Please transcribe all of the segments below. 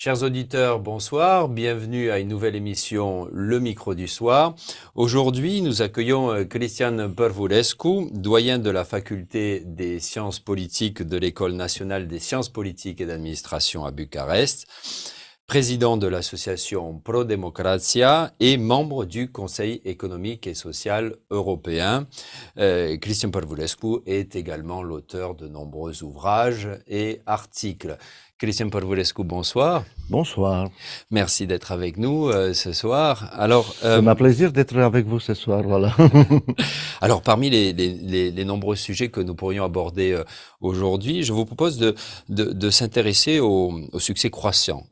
Chers auditeurs, bonsoir, bienvenue à une nouvelle émission Le Micro du Soir. Aujourd'hui, nous accueillons Cristian Părvulescu, doyen de la faculté des sciences politiques de l'École nationale des sciences politiques et d'administration à Bucarest, président de l'association Pro-Democrația et membre du Conseil économique et social européen. Cristian Părvulescu est également l'auteur de nombreux ouvrages et articles. Cristian Părvulescu, bonsoir. Bonsoir. Merci d'être avec nous ce soir. Alors, c'est un plaisir d'être avec vous ce soir, voilà. Alors, parmi les nombreux sujets que nous pourrions aborder aujourd'hui, je vous propose de s'intéresser au succès croissant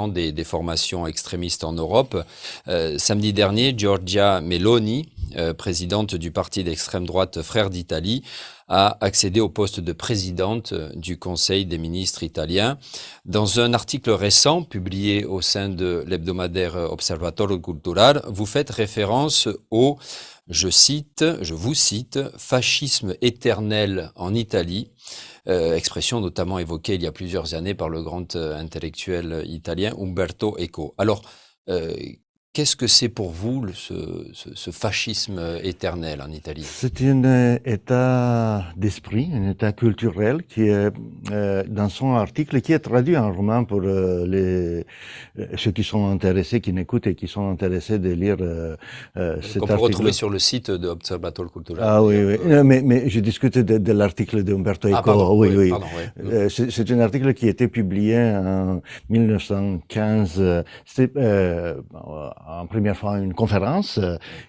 des formations extrémistes en Europe. Samedi dernier, Giorgia Meloni, présidente du parti d'extrême droite Frères d'Italie, a accédé au poste de présidente du Conseil des ministres italien. Dans un article récent publié au sein de l'hebdomadaire Observatorio Cultural, vous faites référence au, je vous cite, fascisme éternel en Italie, expression notamment évoquée il y a plusieurs années par le grand intellectuel italien Umberto Eco. Alors, qu'est-ce que c'est pour vous ce fascisme éternel en Italie? C'est un état d'esprit, un état culturel qui est dans son article, qui est traduit en roman pour ceux qui sont intéressés, qui n'écoutent et qui sont intéressés de lire cet Qu'on peut article. retrouver sur le site de Observatorio Cultural. Ah oui, oui. Mais je discute de l'article d'Umberto Eco. Ah, pardon, oui. Pardon, oui. C'est un article qui a été publié en 1915. C'était en première fois une conférence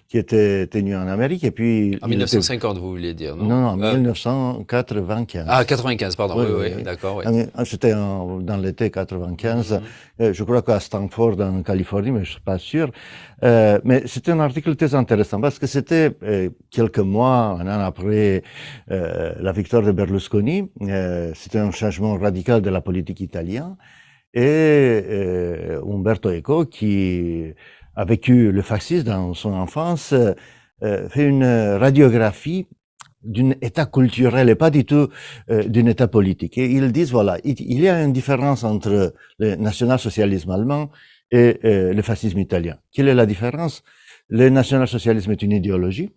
qui était tenue en Amérique et puis... En 1950, vous vouliez dire, non? Non, 1995. Ah, 95, pardon, oui, d'accord. Oui. C'était dans l'été 95. Je crois qu'à Stanford, en Californie, mais je suis pas sûr. Mais c'était un article très intéressant parce que c'était quelques mois, un an après la victoire de Berlusconi. C'était un changement radical de la politique italienne. Et Umberto Eco, qui a vécu le fascisme dans son enfance, fait une radiographie d'un état culturel et pas du tout d'un état politique. Et ils disent, voilà, il y a une différence entre le national-socialisme allemand et le fascisme italien. Quelle est la différence? Le national-socialisme est une idéologie,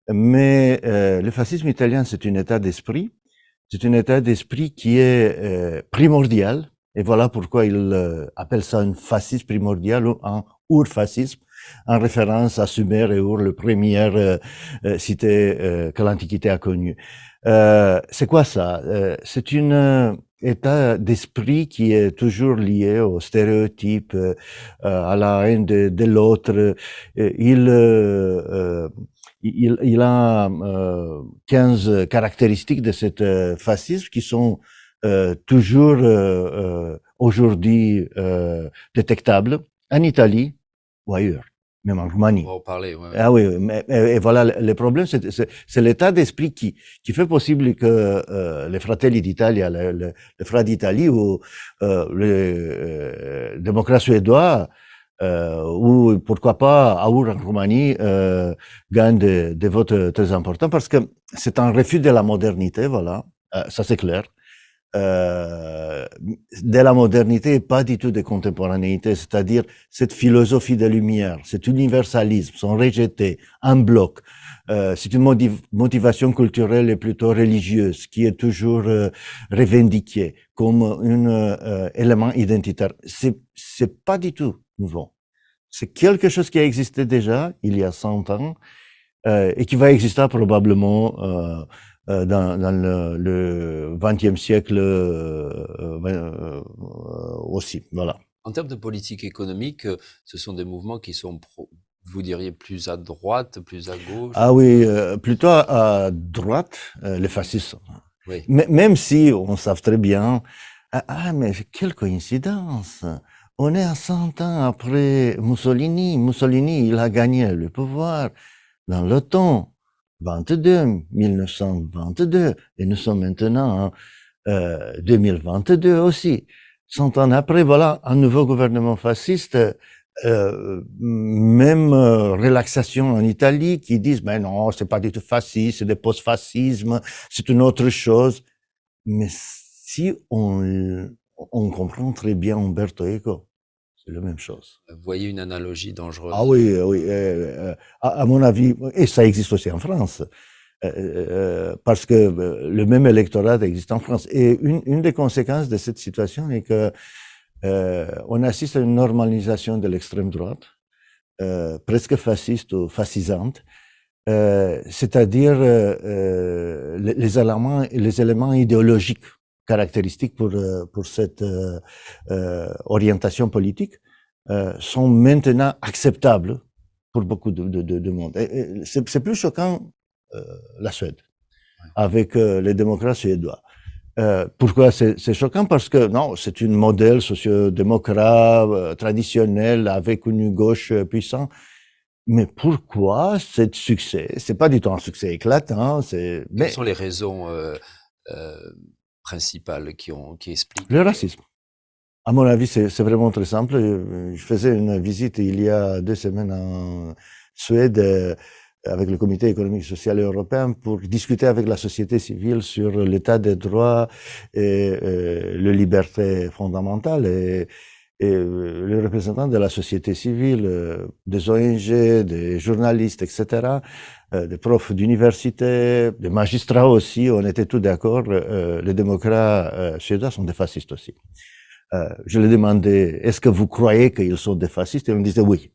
mais le fascisme italien, c'est un état d'esprit. C'est un état d'esprit qui est primordial. Et voilà pourquoi il appelle ça un fascisme primordial ou un ur-fascisme, en référence à Sumer et Ur, le première cité que l'Antiquité a connue. C'est quoi ça? C'est un état d'esprit qui est toujours lié aux stéréotypes, à la haine de l'autre. Il a 15 caractéristiques de cet fascisme qui sont toujours aujourd'hui détectables en Italie ou ailleurs, même en Roumanie. On va en parler, ouais. Ah oui, mais et voilà, le problème, c'est l'état d'esprit qui fait possible que les Fratelli d'Italia, les Frères d'Italie ou les démocrates suédois ou pourquoi pas Aur en Roumanie gagnent des votes très importants parce que c'est un refus de la modernité, voilà, ça c'est clair. De la modernité et pas du tout de contemporanéité, c'est-à-dire cette philosophie de lumière, cet universalisme sont rejetés en bloc. C'est une motivation culturelle et plutôt religieuse qui est toujours revendiquée comme un élément identitaire. C'est pas du tout nouveau. C'est quelque chose qui a existé déjà il y a 100 ans et qui va exister probablement dans le XXe siècle aussi, voilà. En termes de politique économique, ce sont des mouvements qui sont, vous diriez, plus à droite, plus à gauche? Ah oui, plutôt à droite, les fascistes. Oui. Même si on sait très bien, mais quelle coïncidence! On est à 100 ans après Mussolini. Mussolini, il a gagné le pouvoir dans le temps. 1922, et nous sommes maintenant en 2022 aussi. 100 ans après, voilà, un nouveau gouvernement fasciste, même relaxation en Italie, qui disent, mais non, c'est pas du tout fasciste, c'est des post-fascismes, c'est une autre chose. Mais si on on comprend très bien Umberto Eco. C'est la même chose. Vous voyez une analogie dangereuse. Ah oui, oui. À mon avis, et ça existe aussi en France, parce que le même électorat existe en France. Et une des conséquences de cette situation est que on assiste à une normalisation de l'extrême droite, presque fasciste ou fascisante, c'est-à-dire les éléments idéologiques caractéristiques pour cette orientation politique sont maintenant acceptables pour beaucoup de monde. C'est plus choquant la Suède, avec les démocrates suédois. Pourquoi c'est choquant? Parce que non, c'est une modèle sociodémocrate traditionnel avec une gauche puissante. Mais pourquoi cet succès? C'est pas du tout un succès éclatant. Quelles sont les raisons principales qui expliquent le racisme? À mon avis, c'est vraiment très simple. Je faisais une visite il y a 2 semaines en Suède avec le Comité économique et social européen pour discuter avec la société civile sur l'état des droits et les libertés fondamentales. Et les représentants de la société civile, des ONG, des journalistes, etc., des profs d'université, des magistrats aussi, on était tous d'accord, les démocrates suédois sont des fascistes aussi. Je leur demandais, est-ce que vous croyez qu'ils sont des fascistes? Et on disait oui.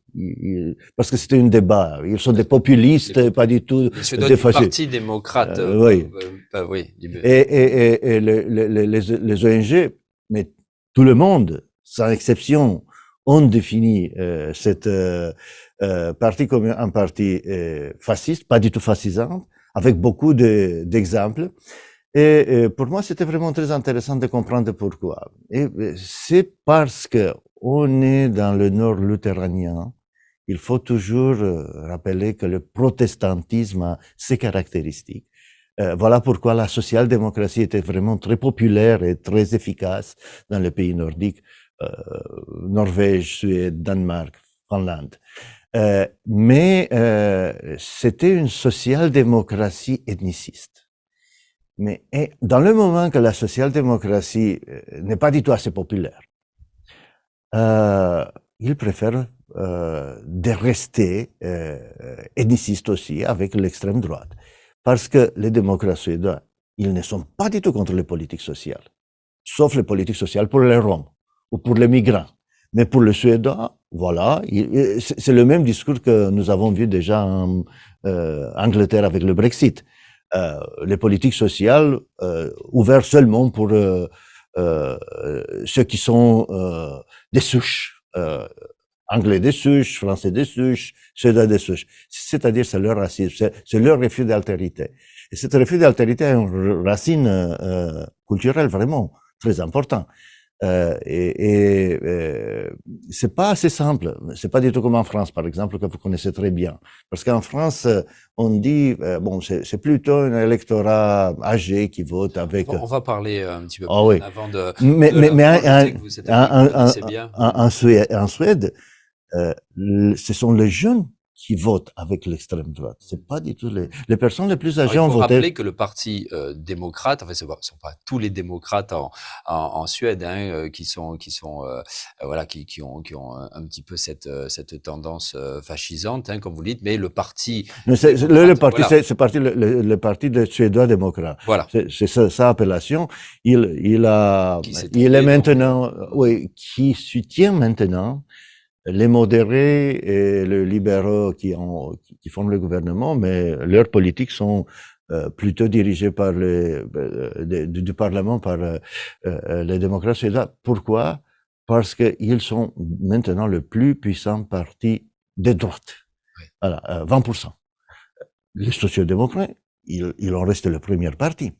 Parce que c'était un débat. Ils sont des populistes, pas du tout des fascistes. Du Parti démocrate. Oui. Oui. Et les ONG, mais tout le monde, sans exception, ont défini cette parti comme un parti fasciste, pas du tout fascisant, avec beaucoup d'exemples. Et pour moi, c'était vraiment très intéressant de comprendre pourquoi. Et c'est parce que on est dans le nord lutheranien. Il faut toujours rappeler que le protestantisme a ses caractéristiques. Voilà pourquoi la social-démocratie était vraiment très populaire et très efficace dans les pays nordiques, Norvège, Suède, Danemark, Finlande. Mais c'était une social-démocratie ethniciste. Mais dans le moment que la social-démocratie n'est pas du tout assez populaire, ils préfèrent de rester ethnicistes aussi avec l'extrême droite. Parce que les démocrates suédois, ils ne sont pas du tout contre les politiques sociales, sauf les politiques sociales pour les Roms ou pour les migrants. Mais pour les Suédois, voilà, c'est le même discours que nous avons vu déjà en Angleterre avec le Brexit. Les politiques sociales ouvertes seulement pour ceux qui sont des souches, anglais des souches, français des souches, suédois des souches. C'est-à-dire c'est leur racisme, c'est leur refus d'altérité. Et cet refus d'altérité a une racine culturelle vraiment très importante. C'est pas assez simple. C'est pas du tout comme en France, par exemple, que vous connaissez très bien. Parce qu'en France, on dit, bon, c'est plutôt un électorat âgé qui vote avec. On va parler un petit peu plus oui. avant de. Mais en Suède, Suède, ce sont les jeunes qui votent avec l'extrême droite. C'est pas du tout les personnes les plus âgées ont voté. Il faut rappeler que le parti démocrate, en fait, ce ne sont pas tous les démocrates en Suède qui ont un petit peu cette tendance fascisante, comme vous dites, mais le parti. Le parti des Suédois démocrates. Voilà. C'est sa appellation. Il est maintenant, oui, qui soutient maintenant les modérés et les libéraux qui forment le gouvernement, mais leurs politiques sont plutôt dirigées par du Parlement par les démocrates suédois. Pourquoi? Parce qu'ils sont maintenant le plus puissant parti de droite. Oui. Voilà, 20%. Les sociodémocrates, ils ont resté le premier parti.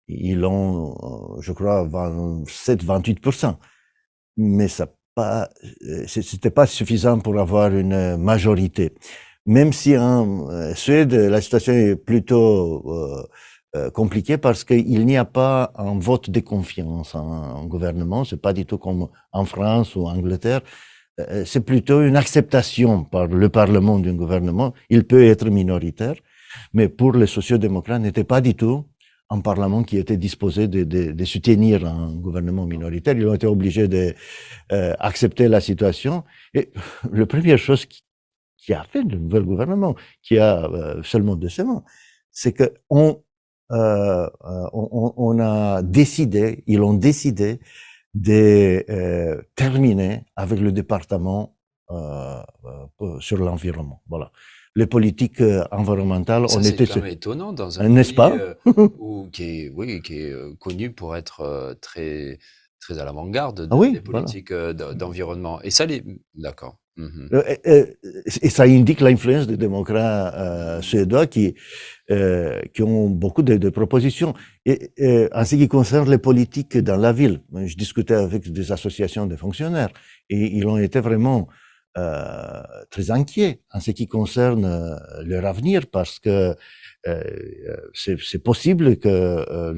Ils ont, je crois, 27-28%. Mais c'était pas suffisant pour avoir une majorité. Même si en Suède, la situation est plutôt compliquée parce qu'il n'y a pas un vote de confiance en gouvernement. C'est pas du tout comme en France ou en Angleterre. C'est plutôt une acceptation par le Parlement d'un gouvernement. Il peut être minoritaire, mais pour les sociodémocrates, n'était pas du tout un parlement qui était disposé de soutenir un gouvernement minoritaire. Ils ont été obligés d'accepter la situation. Et la première chose qui a fait le nouvel gouvernement, qui a seulement 2 semaines, c'est que on a décidé, ils ont décidé de terminer avec le département sur l'environnement. Voilà. Les politiques environnementales, Ça, on c'est était quand même étonnant dans un n'est-ce pays pas? qui est connu pour être très, très à l'avant-garde Ah oui, des voilà. politiques d'environnement. Et ça, d'accord. Mhm. Et ça indique l'influence des démocrates suédois qui ont beaucoup de propositions. Et en ce qui concerne les politiques dans la ville, je discutais avec des associations de fonctionnaires et ils ont été vraiment très inquiets en ce qui concerne leur avenir parce que c'est possible que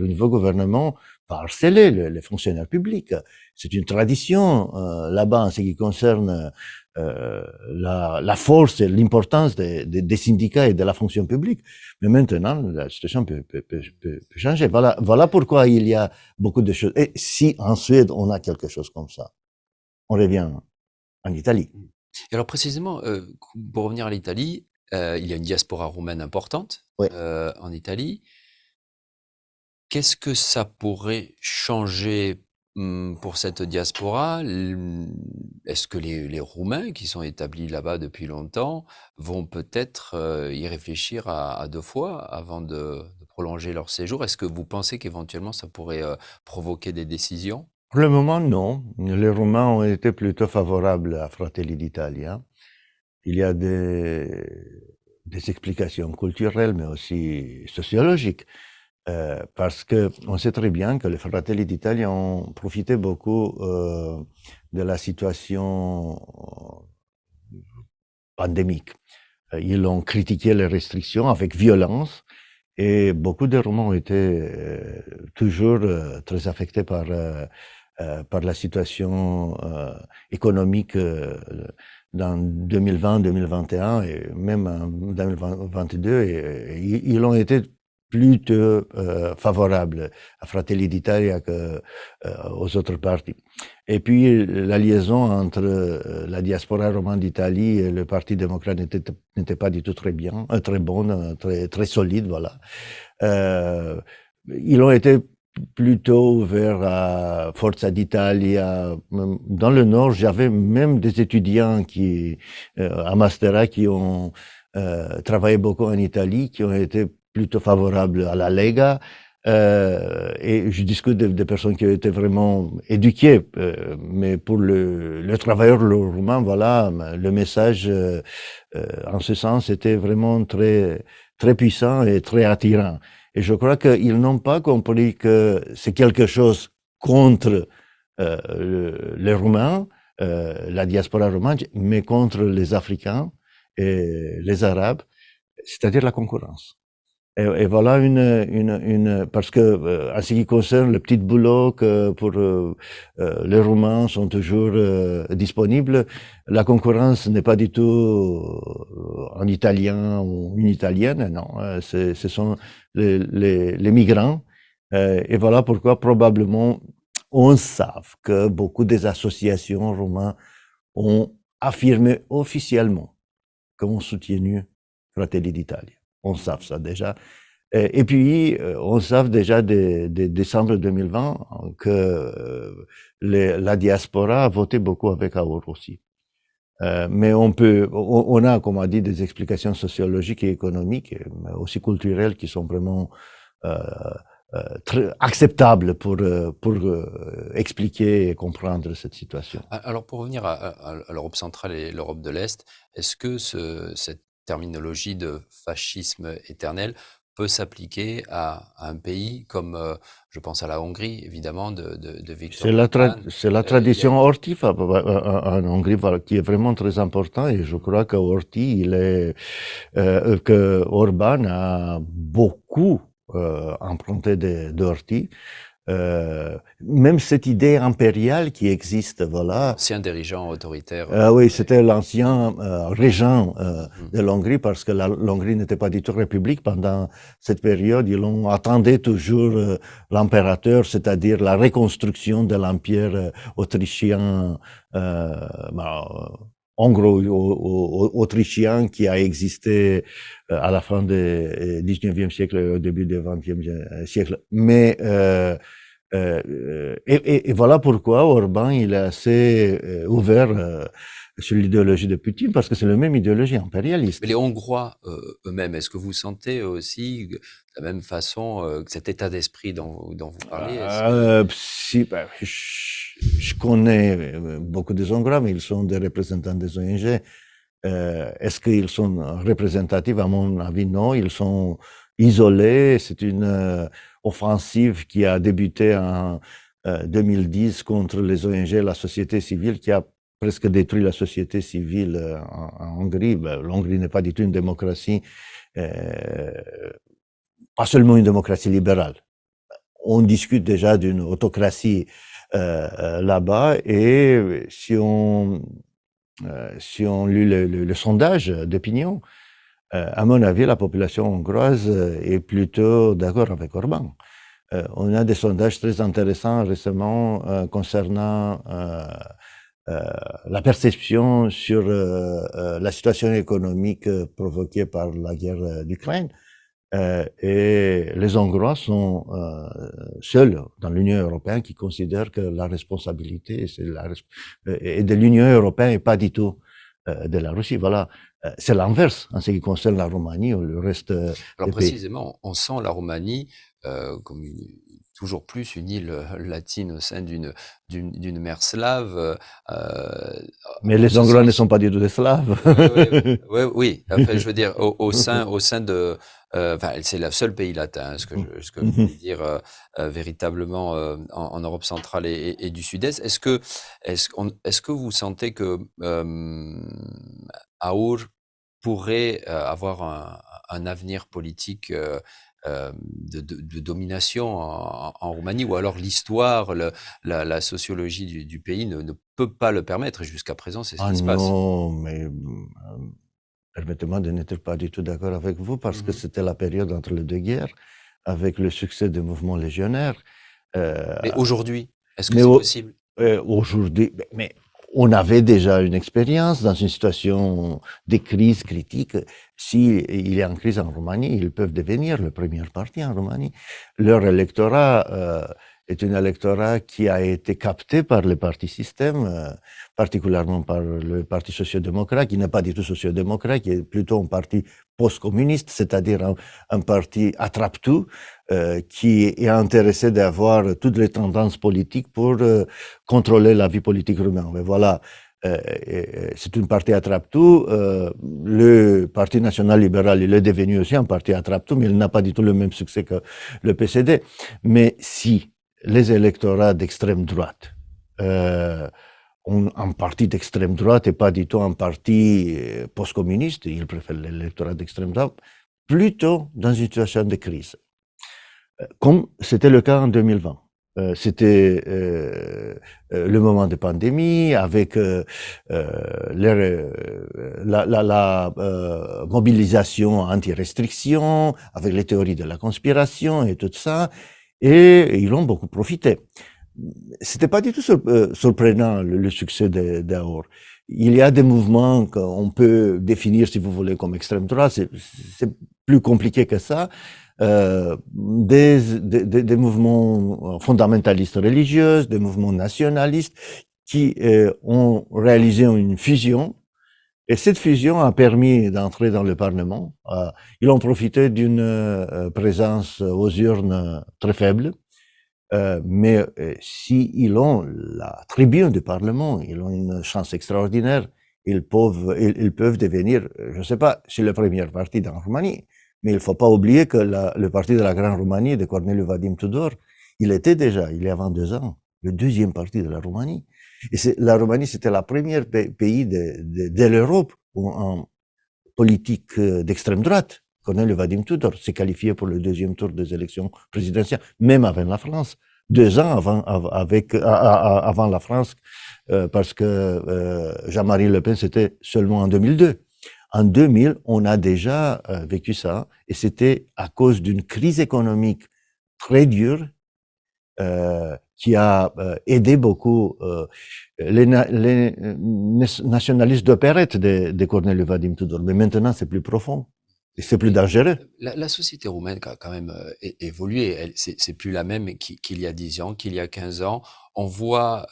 le nouveau gouvernement va harceler les fonctionnaires publics. C'est une tradition là-bas en ce qui concerne la force et l'importance des syndicats et de la fonction publique. Mais maintenant, la situation peut changer. Voilà pourquoi il y a beaucoup de choses. Et si en Suède, on a quelque chose comme ça, on revient en Italie. Et alors précisément, pour revenir à l'Italie, il y a une diaspora roumaine importante Oui. en Italie. Qu'est-ce que ça pourrait changer pour cette diaspora? Est-ce que les Roumains qui sont établis là-bas depuis longtemps vont peut-être y réfléchir à 2 fois avant de prolonger leur séjour? Est-ce que vous pensez qu'éventuellement ça pourrait provoquer des décisions? Pour le moment, non. Les Roumains ont été plutôt favorables à Fratelli d'Italia. Il y a des explications culturelles, mais aussi sociologiques. Parce que on sait très bien que les Fratelli d'Italia ont profité beaucoup de la situation pandémique. Ils ont critiqué les restrictions avec violence et beaucoup de Roumains ont été toujours très affectés par la situation économique dans 2020-2021 et même en 2022. Et ils ont été plutôt favorables à Fratelli d'Italia qu'aux autres partis. Et puis la liaison entre la diaspora romane d'Italie et le Parti démocrate n'était pas du tout très bonne, très solide, voilà. Ils ont été plutôt ouverts à Forza d'Italia. Dans le Nord, j'avais même des étudiants à Mastera qui ont travaillé beaucoup en Italie, qui ont été plutôt favorables à la Lega. Et je discute de personnes qui ont été vraiment éduquées, mais pour le travailleur roumain, voilà, le message en ce sens était vraiment très, très puissant et très attirant. Et je crois qu'ils n'ont pas compris que c'est quelque chose contre les Roumains, la diaspora roumaine, mais contre les Africains et les Arabes, c'est-à-dire la concurrence. Et voilà parce que en ce qui concerne le petit boulot que pour les Roumains sont toujours disponibles, la concurrence n'est pas du tout en italien ou une italienne, non, ce sont les migrants. Et voilà pourquoi probablement on sait que beaucoup des associations roumaines ont affirmé officiellement qu'on soutenu Fratelli d'Italia. On sait ça déjà. Et puis, on sait déjà de décembre 2020 que la diaspora a voté beaucoup avec Aur aussi. Mais on a, comme on dit, des explications sociologiques et économiques, mais aussi culturelles qui sont vraiment très acceptables pour expliquer et comprendre cette situation. Alors pour revenir à l'Europe centrale et l'Europe de l'Est, est-ce que cette terminologie de fascisme éternel peut s'appliquer à un pays comme, je pense à la Hongrie, évidemment, de Viktor Orbán. C'est la tradition Horthy en Hongrie qui est vraiment très important et je crois que que Orbán a beaucoup emprunté d'Horthy. même cette idée impériale qui existe, voilà. Ancien dirigeant autoritaire. Oui, c'était l'ancien régent Mhm. de l'Hongrie parce que l'Hongrie n'était pas du tout république pendant cette période. Ils ont attendu toujours l'impérateur, c'est-à-dire la reconstruction de l'empire autrichien, bah, hongro-autrichien qui a existé à la fin du 19e siècle et au début du 20e siècle. Mais et voilà pourquoi Orban il est assez ouvert sur l'idéologie de Poutine parce que c'est la même idéologie impérialiste. Mais les Hongrois eux-mêmes, est-ce que vous sentez aussi de la même façon que cet état d'esprit dont vous parlez? Si, je connais beaucoup de Hongrois, mais ils sont des représentants des ONG. Est-ce qu'ils sont représentatifs? À mon avis, non. Ils sont isolés. C'est une offensive qui a débuté en 2010 contre les ONG, la société civile, qui a presque détruit la société civile en Hongrie. L'Hongrie n'est pas du tout une démocratie, pas seulement une démocratie libérale. On discute déjà d'une autocratie là-bas, et si on lit le sondage d'opinion, à mon avis, la population hongroise est plutôt d'accord avec Orban. On a des sondages très intéressants récemment concernant la perception sur la situation économique provoquée par la guerre d'Ukraine. Et les Hongrois sont seuls dans l'Union européenne qui considèrent que la responsabilité est de l'Union européenne et pas du tout de la Russie. Voilà, c'est l'inverse en ce qui concerne la Roumanie ou le reste Alors des pays. précisément, on sent la Roumanie comme toujours plus une île latine au sein d'une mer slave. Mais les Hongrois ne sont pas du tout des Slaves. Oui. Enfin, je veux dire, au sein de, enfin, c'est le seul pays latin, ce que je veux dire véritablement en Europe centrale et du Sud-Est. Est-ce que vous sentez que Aour pourrait avoir un avenir politique de domination en Roumanie, ou alors l'histoire, la sociologie du pays ne peut pas le permettre, et jusqu'à présent, c'est ce qui se passe. Non, mais permettez-moi de n'être pas du tout d'accord avec vous parce que c'était la période entre les deux guerres, avec le succès des mouvements légionnaires. Mais aujourd'hui, est-ce que mais c'est au- possible? Aujourd'hui, mais on avait déjà une expérience dans une situation de crise critique. Si il y a une crise en Roumanie, ils peuvent devenir le premier parti en Roumanie. Leur électorat est un électorat qui a été capté par le parti système, particulièrement par le parti social-démocrate, qui n'est pas du tout social-démocrate, qui est plutôt un parti post-communiste, c'est-à-dire un parti attrape-tout, qui est intéressé d'avoir toutes les tendances politiques pour contrôler la vie politique roumaine. Mais voilà, c'est une partie attrape-tout. Le Parti national libéral, il est devenu aussi un parti attrape-tout, mais il n'a pas du tout le même succès que le PCD. Mais si les électorats d'extrême droite ont un parti d'extrême droite et pas du tout un parti post-communiste, ils préfèrent l'électorat d'extrême droite, plutôt dans une situation de crise, comme c'était le cas en 2020. C'était le moment de pandémie avec la mobilisation anti-restriction, avec les théories de la conspiration et tout ça, et ils ont beaucoup profité. C'était pas du tout surprenant le succès d'Aour. Il y a des mouvements qu'on peut définir, si vous voulez, comme extrême droite. C'est plus compliqué que ça. Des mouvements fondamentalistes religieux, des mouvements nationalistes qui ont réalisé une fusion. Et cette fusion a permis d'entrer dans le Parlement. Ils ont profité d'une présence aux urnes très faible. Mais s'ils ont la tribune du Parlement, ils ont une chance extraordinaire. Ils peuvent devenir, je ne sais pas, c'est le premier parti dans la Roumanie, mais il ne faut pas oublier que le parti de la Grande Roumanie de Corneliu Vadim Tudor, il était déjà, il y a 22 ans, le deuxième parti de la Roumanie. Et la Roumanie, c'était le premier pays de l'Europe en politique d'extrême droite. Corneliu Vadim Tudor s'est qualifié pour le deuxième tour des élections présidentielles, même avec la France. 2 ans avant la France, parce que Jean-Marie Le Pen, c'était seulement en 2002. En 2000, on a déjà vécu ça, et c'était à cause d'une crise économique très dure qui a aidé beaucoup les nationalistes d'opérette de Corneliu Vadim Tudor. Mais maintenant, c'est plus profond et c'est plus dangereux. La société roumaine a quand même évolué. C'est plus la même qu'il y a 10 ans, qu'il y a 15 ans. On voit,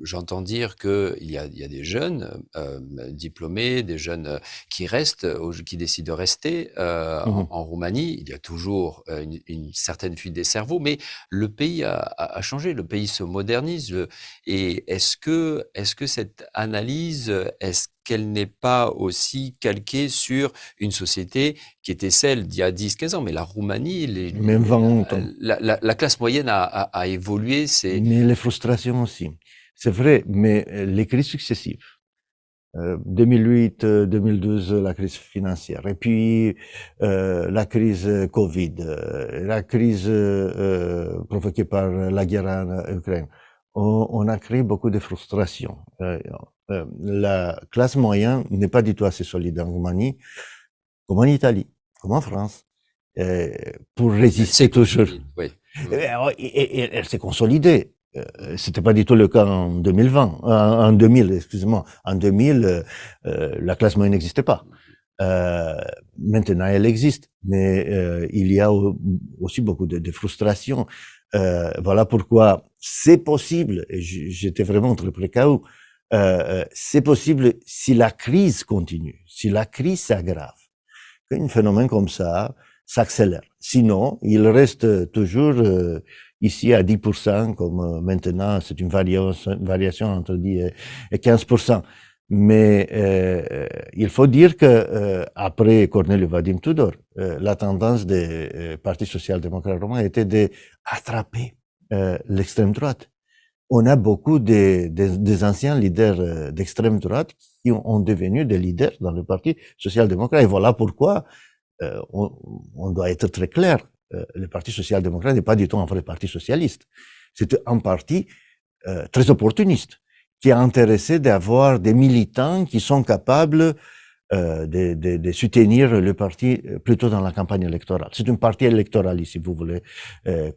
j'entends dire qu'il y a des jeunes diplômés, des jeunes qui restent, qui décident de rester en Roumanie. Il y a toujours une certaine fuite des cerveaux, mais le pays a changé, le pays se modernise. Et est-ce que cette analyse, est-ce qu'elle n'est pas aussi calquée sur une société qui était celle d'il y a 10-15 ans, mais la Roumanie, Même 20 ans. la classe moyenne a évolué. Mais les frustrations aussi. C'est vrai, mais les crises successives. 2008, 2012, la crise financière. Et puis, la crise Covid, la crise provoquée par la guerre en Ukraine. On a créé beaucoup de frustrations. La classe moyenne n'est pas du tout assez solide en Roumanie, comme en Italie, comme en France, pour résister toujours. Oui. Et elle s'est consolidée. C'était pas du tout le cas en 2020, en 2000, excusez-moi. En 2000, la classe moyenne n'existait pas. Maintenant, elle existe, mais il y a aussi beaucoup de frustration. Voilà pourquoi c'est possible, et j'étais vraiment très précaut, c'est possible si la crise continue, si la crise s'aggrave, qu'un phénomène comme ça s'accélère. Sinon, il reste toujours ici à 10%, comme maintenant, c'est une variation entre 10 et 15%. Mais il faut dire que après Corneliu Vadim Tudor, la tendance des partis social-démocrates romains était d'attraper l'extrême droite. On a beaucoup des anciens leaders d'extrême droite qui ont devenu des leaders dans le parti social-démocrate. Et voilà pourquoi on doit être très clair. Le parti social-démocrate n'est pas du tout un vrai parti socialiste. C'est un parti très opportuniste, qui est intéressé d'avoir des militants qui sont capables de soutenir le parti plutôt dans la campagne électorale. C'est un parti électoral, si vous voulez,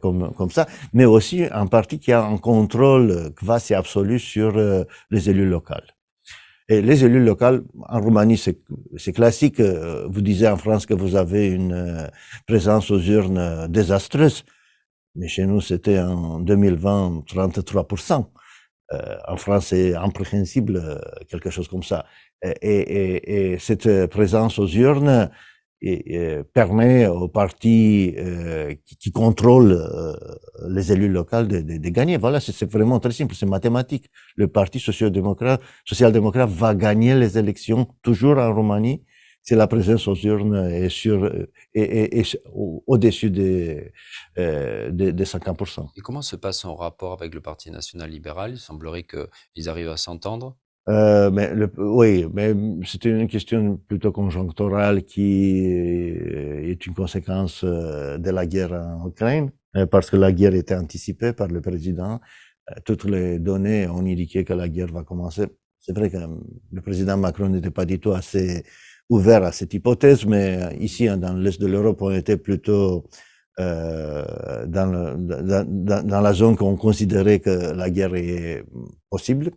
comme ça, mais aussi un parti qui a un contrôle quasi absolu sur les élus locaux. Et les élus locaux, en Roumanie, c'est classique. Vous disiez en France que vous avez une présence aux urnes désastreuse, mais chez nous, c'était en 2020 33%. En France, c'est impréhensible, quelque chose comme ça. Et cette présence aux urnes permet aux partis qui contrôlent les élus locaux de gagner. Voilà, c'est vraiment très simple, c'est mathématique. Le parti social-démocrate va gagner les élections toujours en Roumanie si la présence aux urnes est au-dessus de 50%. Et comment se passe son rapport avec le Parti national-libéral? Il semblerait qu'ils arrivent à s'entendre. Oui, mais c'était une question plutôt conjoncturelle qui est une conséquence de la guerre en Ukraine, parce que la guerre était anticipée par le président. Toutes les données ont indiqué que la guerre va commencer. C'est vrai que le président Macron n'était pas du tout assez ouvert à cette hypothèse, mais ici, dans l'Est de l'Europe, on était plutôt dans la zone qu'on considérait que la guerre est possible.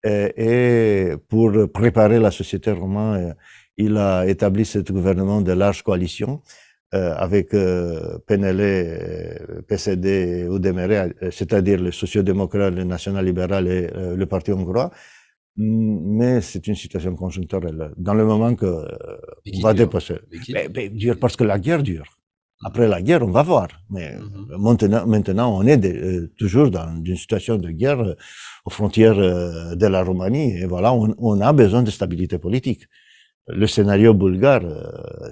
Et pour préparer la société roumaine, il a établi ce gouvernement de large coalition avec PNL, PCD et UDMR, c'est-à-dire les sociodémocrates, le national-libéral et le parti hongrois. Mais c'est une situation conjoncturelle. Dans le moment que on va dépasser, dure parce que la guerre dure. Après la guerre, on va voir. Mais maintenant, on est toujours dans une situation de guerre aux frontières de la Roumanie. Et voilà, on a besoin de stabilité politique. le scénario bulgare,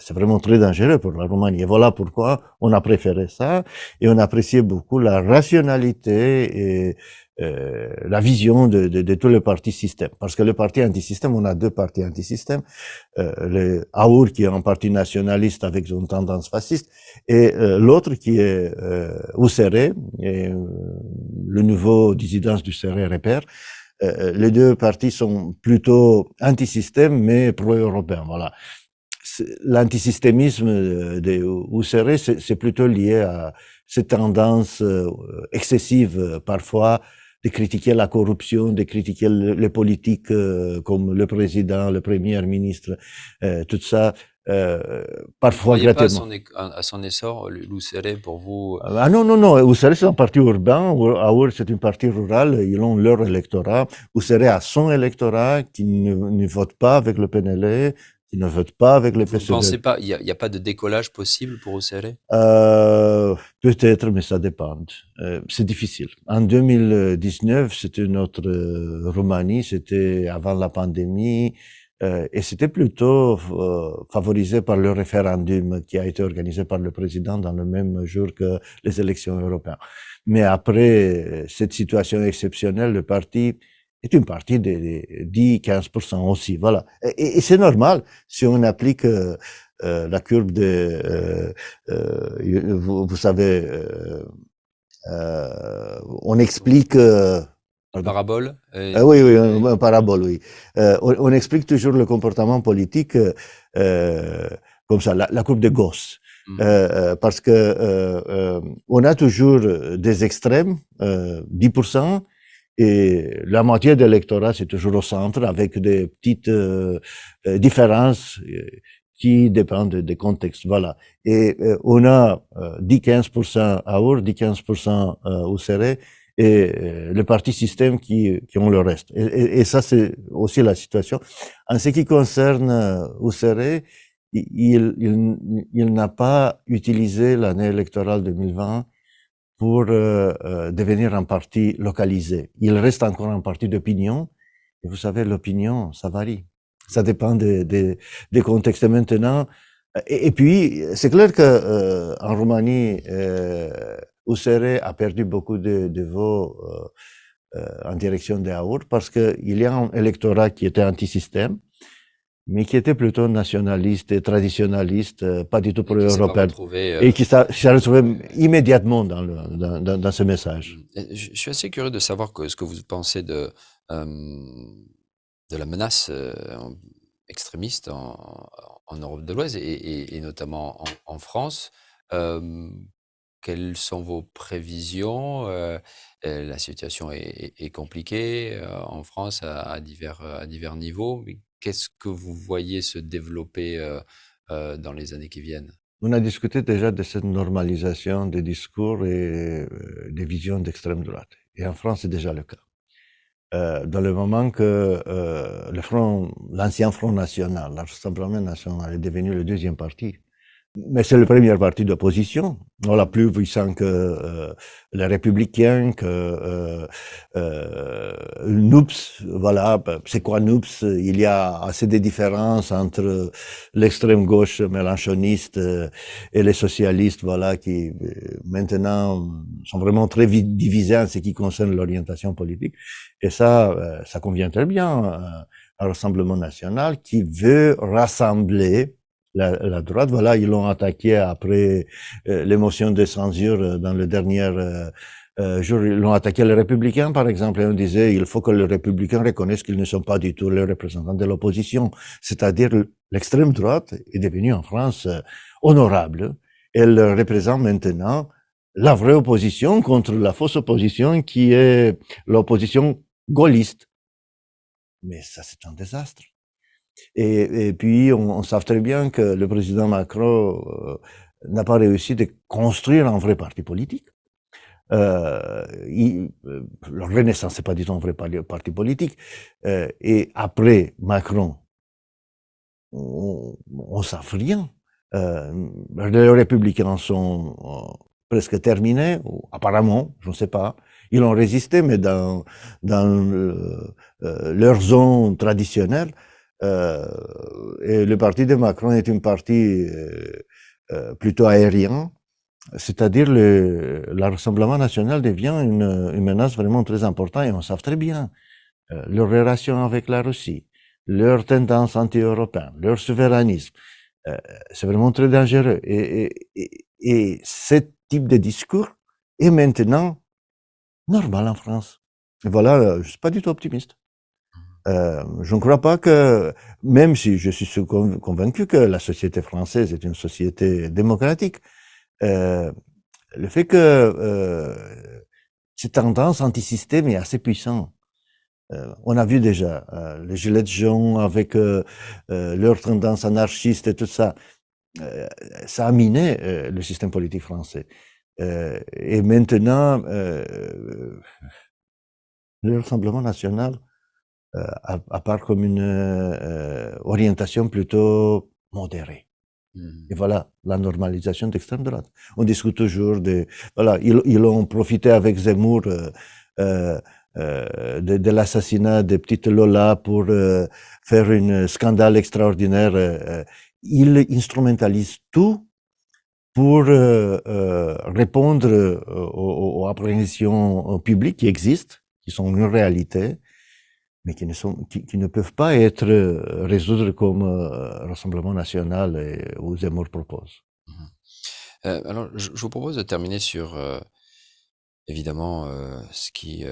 c'est vraiment très dangereux pour la Roumanie. Et voilà pourquoi on a préféré ça et on appréciait beaucoup la rationalité et la vision de tout le parti système. Parce que le parti anti-système, on a deux partis anti-système. Le AUR qui est un parti nationaliste avec une tendance fasciste et l'autre qui est USR, le nouveau dissidence du CR Repère. Les deux partis sont plutôt anti-système mais pro-européens. Voilà. L'antisystémisme des USR, c'est plutôt lié à cette tendance excessive parfois de critiquer la corruption, de critiquer les politiques comme le président, le premier ministre, tout ça, parfois gratuitement. À son essor, l'UCR, pour vous? Ah non, non, non, USR c'est un parti urbain, AUR c'est une partie rurale, ils ont leur électorat. USR a son électorat qui ne vote pas avec le PNL, qui ne vote pas avec le PCD. Vous ne pensez pas, il n'y a pas de décollage possible pour UCR? Peut-être, mais ça dépend. C'est difficile. En 2019, c'était notre Roumanie, c'était avant la pandémie, et c'était plutôt favorisé par le référendum qui a été organisé par le président dans le même jour que les élections européennes. Mais après cette situation exceptionnelle, le parti est une partie de 10-15% aussi. Voilà. Et c'est normal si on applique la courbe de, vous savez, on explique. Parabole? Oui, oui, un parabole, oui. On explique toujours le comportement politique comme ça, la courbe de Gauss. Parce que on a toujours des extrêmes, 10%, et la moitié de l'électorat, c'est toujours au centre, avec des petites différences qui dépendent des contextes. Voilà. Et on a 10-15% AUR, 10-15% USR, et le parti système qui ont le reste. Et ça, c'est aussi la situation. En ce qui concerne USR, il n'a pas utilisé l'année électorale 2020 pour devenir un parti localisé. Il reste encore un parti d'opinion. Et vous savez, l'opinion, ça varie. Ça dépend des contextes maintenant. Et puis, c'est clair que en Roumanie, USR a perdu beaucoup de voix en direction des AUR parce qu'il y a un électorat qui était anti-système, mais qui était plutôt nationaliste et traditionnaliste, pas du tout pro-européen, et qui s'est retrouvé immédiatement dans ce message. Je suis assez curieux de savoir ce que vous pensez de la menace extrémiste en Europe de l'Ouest et notamment en France. Quelles sont vos prévisions? La situation est compliquée en France à divers niveaux. Mais qu'est-ce que vous voyez se développer dans les années qui viennent? On a discuté déjà de cette normalisation des discours et des visions d'extrême droite. Et en France, c'est déjà le cas. Dans le moment que l'ancien Front National, le Rassemblement National, est devenu le deuxième parti, mais c'est le premier parti d'opposition, voilà, plus puissant que les Républicains, que NUPS, voilà, c'est quoi NUPS? Il y a assez de différences entre l'extrême gauche mélanchoniste et les socialistes, voilà, qui maintenant sont vraiment très divisés en ce qui concerne l'orientation politique. Et ça convient très bien à un Rassemblement National qui veut rassembler la droite. Voilà, ils l'ont attaqué après l'émotion de censure dans le dernier jour. Ils l'ont attaqué les Républicains, par exemple, et on disait il faut que les Républicains reconnaissent qu'ils ne sont pas du tout les représentants de l'opposition. C'est-à-dire l'extrême droite est devenue en France honorable. Elle représente maintenant la vraie opposition contre la fausse opposition qui est l'opposition gaulliste. Mais ça, c'est un désastre. Et puis, on sait très bien que le président Macron n'a pas réussi de construire un vrai parti politique. La Renaissance, c'est pas du tout un vrai parti politique. Et après Macron, on sait rien. Les Républicains sont presque terminés, apparemment, je ne sais pas. Ils ont résisté, mais dans leur zone traditionnelle. et le parti de Macron est un parti plutôt aérien, c'est-à-dire le Rassemblement national devient une menace vraiment très importante et on sait très bien leur relation avec la Russie, leur tendance anti-européenne, leur souverainisme. C'est vraiment très dangereux. Et ce type de discours est maintenant normal en France. Et voilà, je ne suis pas du tout optimiste. Je ne crois pas que, même si je suis convaincu que la société française est une société démocratique, le fait que cette tendance anti-système est assez puissante. On a vu déjà les gilets jaunes avec leur tendance anarchiste et tout ça. Ça a miné le système politique français. Et maintenant, le Rassemblement national apparaît comme une orientation plutôt modérée. Et voilà, la normalisation d'extrême droite. On discute toujours voilà, ils ont profité avec Zemmour de l'assassinat des petites Lola pour faire un scandale extraordinaire. Ils instrumentalisent tout pour répondre aux appréhensions publiques qui existent, qui sont une réalité, mais qui ne peuvent pas être résoudre comme Rassemblement national ou Zemmour propose. Alors, je vous propose de terminer sur, évidemment, ce qui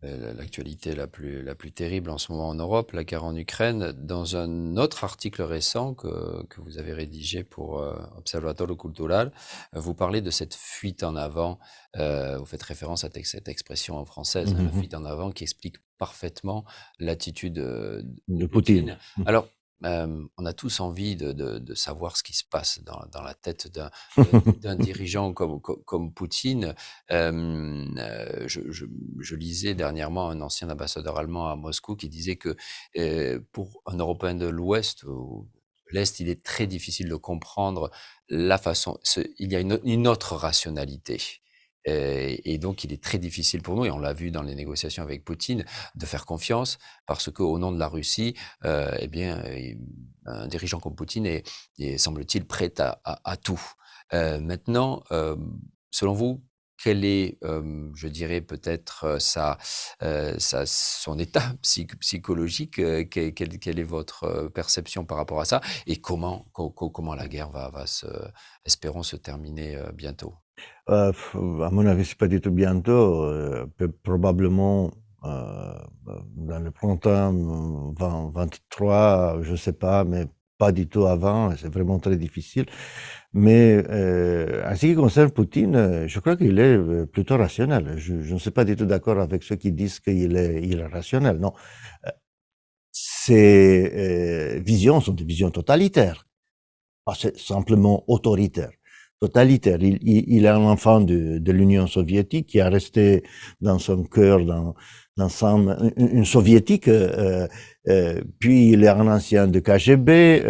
l'actualité la plus terrible en ce moment en Europe, la guerre en Ukraine. Dans un autre article récent que vous avez rédigé pour Observatorio Cultural, vous parlez de cette fuite en avant. Vous faites référence à cette expression française, la fuite en avant, qui explique parfaitement l'attitude de Poutine. Alors, on a tous envie de savoir ce qui se passe dans la tête d'un dirigeant comme Poutine. Je lisais dernièrement un ancien ambassadeur allemand à Moscou qui disait que pour un Européen de l'Ouest ou l'Est, il est très difficile de comprendre la façon. Il y a une autre rationalité. Et donc, il est très difficile pour nous, et on l'a vu dans les négociations avec Poutine, de faire confiance parce qu'au nom de la Russie, eh bien, un dirigeant comme Poutine est semble-t-il, prêt à tout. Maintenant, selon vous, quel est, je dirais peut-être son état psychologique, quelle est votre perception par rapport à ça, et comment la guerre va espérons se terminer bientôt? À mon avis, c'est pas du tout bientôt. Probablement dans le printemps 2023, je sais pas, mais pas du tout avant. C'est vraiment très difficile. Mais en ce qui concerne Poutine, je crois qu'il est plutôt rationnel. Je ne suis pas du tout d'accord avec ceux qui disent qu'il est irrationnel. Non, ses visions sont des visions totalitaires, pas simplement autoritaires. Totalitaire. Il est un enfant de l'Union soviétique qui a resté dans son cœur, dans une soviétique, puis il est un ancien de KGB.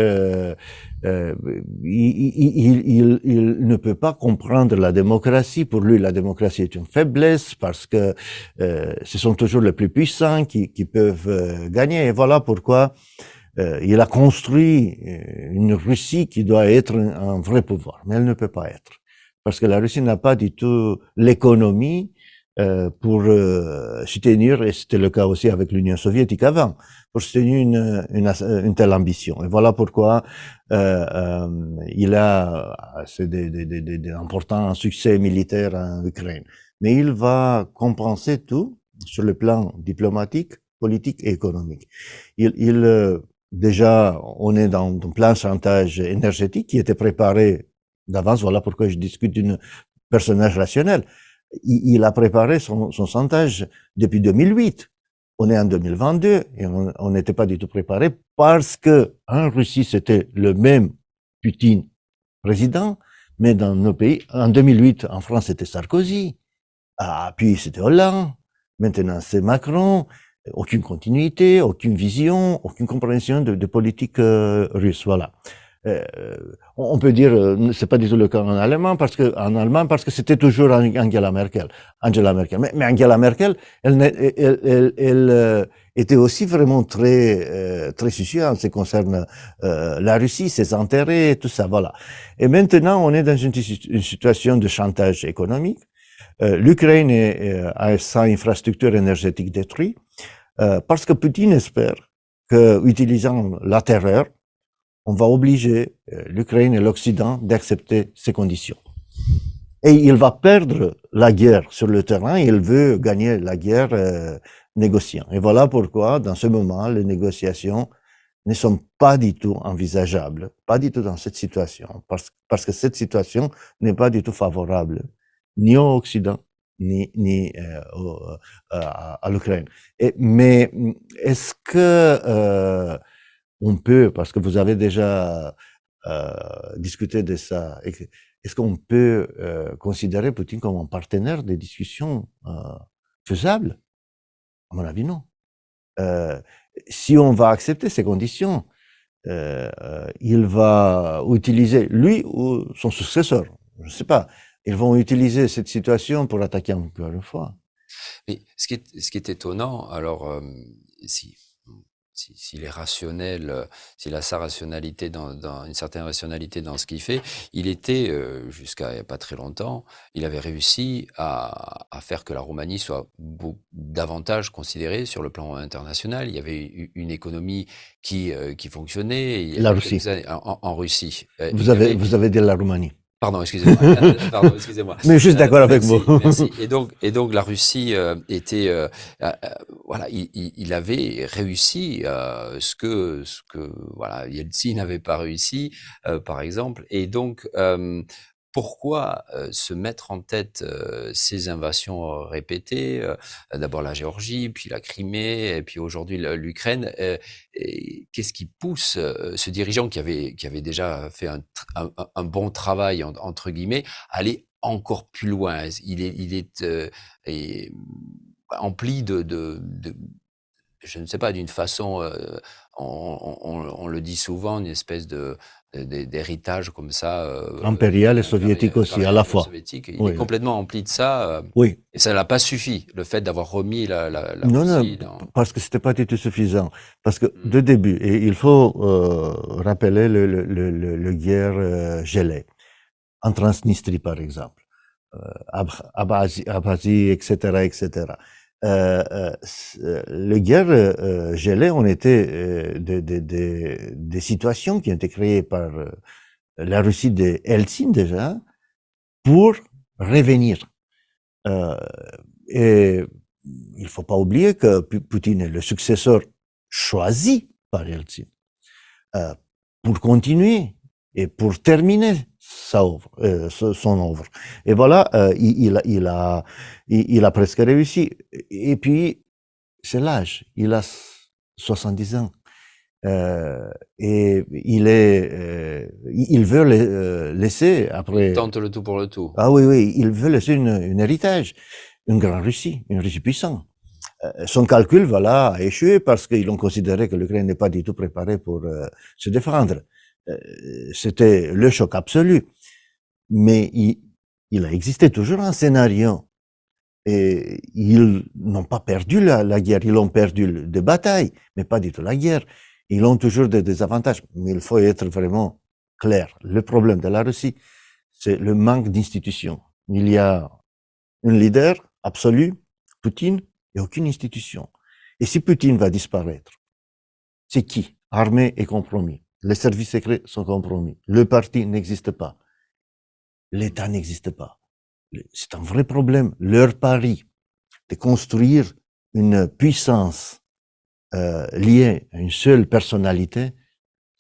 Il ne peut pas comprendre la démocratie. Pour lui, la démocratie est une faiblesse parce que ce sont toujours les plus puissants qui peuvent gagner. Et voilà pourquoi il a construit une Russie qui doit être un vrai pouvoir, mais elle ne peut pas être. Parce que la Russie n'a pas du tout l'économie pour soutenir, et c'était le cas aussi avec l'Union soviétique avant, pour soutenir une telle ambition. Et voilà pourquoi il a des importants succès militaires en Ukraine. Mais il va compenser tout sur le plan diplomatique, politique et économique. Déjà, on est dans un plan chantage énergétique qui était préparé d'avance. Voilà pourquoi je discute d'un personnage rationnel. Il a préparé son chantage depuis 2008. On est en 2022 et on n'était pas du tout préparé parce que en Russie, c'était le même Poutine président, mais dans nos pays, en 2008, en France, c'était Sarkozy. Ah, puis c'était Hollande. Maintenant, c'est Macron. Aucune continuité, aucune vision, aucune compréhension de politique russe. Voilà. On peut dire, c'est pas du tout le cas en allemand parce que c'était toujours Angela Merkel. Mais Angela Merkel, elle était aussi vraiment très soucieuse en ce qui concerne la Russie, ses intérêts, tout ça, voilà. Et maintenant, on est dans une situation de chantage économique. L'Ukraine a sa infrastructure énergétique détruite parce que Poutine espère que, utilisant la terreur, on va obliger l'Ukraine et l'Occident d'accepter ces conditions. Et il va perdre la guerre sur le terrain, et il veut gagner la guerre négociant. Et voilà pourquoi, dans ce moment, les négociations ne sont pas du tout envisageables, pas du tout dans cette situation, parce que cette situation n'est pas du tout favorable, ni au Occident, ni à l'Ukraine. Mais est-ce que on peut, parce que vous avez déjà discuté de ça, est-ce qu'on peut considérer Poutine comme un partenaire des discussions faisables? À mon avis, non. Si on va accepter ces conditions, il va utiliser, lui ou son successeur, je ne sais pas, ils vont utiliser cette situation pour attaquer encore une fois. Mais ce qui est étonnant, alors, s'il est rationnel, s'il a sa rationalité dans une certaine rationalité dans ce qu'il fait, il était, jusqu'à il n'y a pas très longtemps, il avait réussi à faire que la Roumanie soit davantage considérée sur le plan international. Il y avait une économie qui fonctionnait. Il y La a Russie. quelques années, en Russie. Vous avez dit la Roumanie. Pardon, excusez-moi. Pardon, excusez-moi. Mais je suis d'accord avec Merci, vous. merci. Et donc la Russie était, voilà, il avait réussi ce que voilà, Yeltsin n'avait pas réussi, par exemple. Et donc pourquoi se mettre en tête ces invasions répétées, d'abord la Géorgie, puis la Crimée, et puis aujourd'hui l'Ukraine. Et qu'est-ce qui pousse ce dirigeant qui avait déjà fait un bon travail entre guillemets à aller encore plus loin? Il est empli de je ne sais pas, d'une façon, on le dit souvent, une espèce d'héritage comme ça, Impérial et soviétique aussi, à la impérial fois. soviétique. Il Oui, est complètement empli de ça, oui. et ça n'a pas suffi, le fait d'avoir remis la Non, Russie non, parce que c'était pas du tout suffisant. Parce que Mmh. de début, et il faut rappeler le guerre gelée en Transnistrie, par exemple, Abkhazie, etc., etc. Les guerres gelées ont été des situations qui ont été créées par la Russie de Helsinki déjà pour revenir. Et il faut pas oublier que Poutine est le successeur choisi par Yeltsin pour continuer et pour terminer son œuvre. Et voilà, il a presque réussi. Et puis, c'est l'âge. Il a 70 ans. Et il veut laisser après. Il tente le tout pour le tout. Ah oui, oui, il veut laisser un héritage, une grande Russie, une Russie puissante. Son calcul, voilà, a échoué parce qu'ils ont considéré que l'Ukraine n'est pas du tout préparée pour se défendre. C'était le choc absolu. Mais il a existé toujours un scénario. Et ils n'ont pas perdu la guerre, ils ont perdu des batailles, mais pas du tout la guerre. Ils ont toujours des avantages, mais il faut être vraiment clair. Le problème de la Russie, c'est le manque d'institutions. Il y a un leader absolu, Poutine, et aucune institution. Et si Poutine va disparaître, c'est qui? Armée et compromis. Les services secrets sont compromis. Le parti n'existe pas. L'État n'existe pas. C'est un vrai problème. Leur pari de construire une puissance liée à une seule personnalité,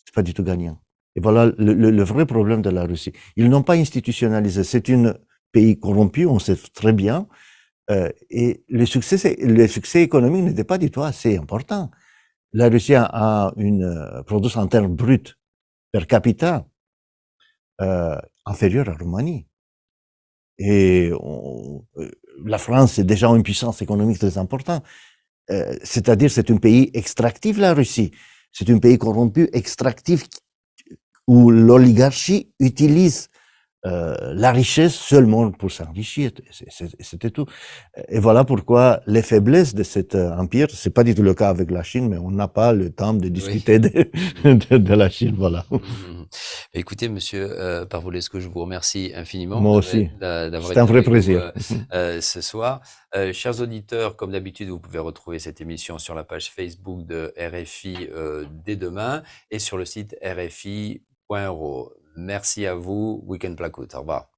c'est pas du tout gagnant. Et voilà le vrai problème de la Russie. Ils n'ont pas institutionnalisé. C'est un pays corrompu, on sait très bien. Et le succès économique n'était pas du tout assez important. La Russie a une produit interne brut per capita inférieur à la Roumanie. Et la France est déjà une puissance économique très importante. C'est-à-dire, c'est un pays extractif, la Russie. C'est un pays corrompu, extractif, où l'oligarchie utilise la richesse seulement pour s'enrichir. C'était tout. Et voilà pourquoi les faiblesses de cet empire, c'est pas du tout le cas avec la Chine, mais on n'a pas le temps de Oui. discuter de la Chine. Voilà. Écoutez, monsieur Parvulescu, je vous remercie infiniment Moi aussi. d'avoir C'est un été vrai avec nous plaisir. ce soir. Chers auditeurs, comme d'habitude, vous pouvez retrouver cette émission sur la page Facebook de RFI dès demain et sur le site rfi.ro. Merci à vous. Week-end Placoute. Au revoir.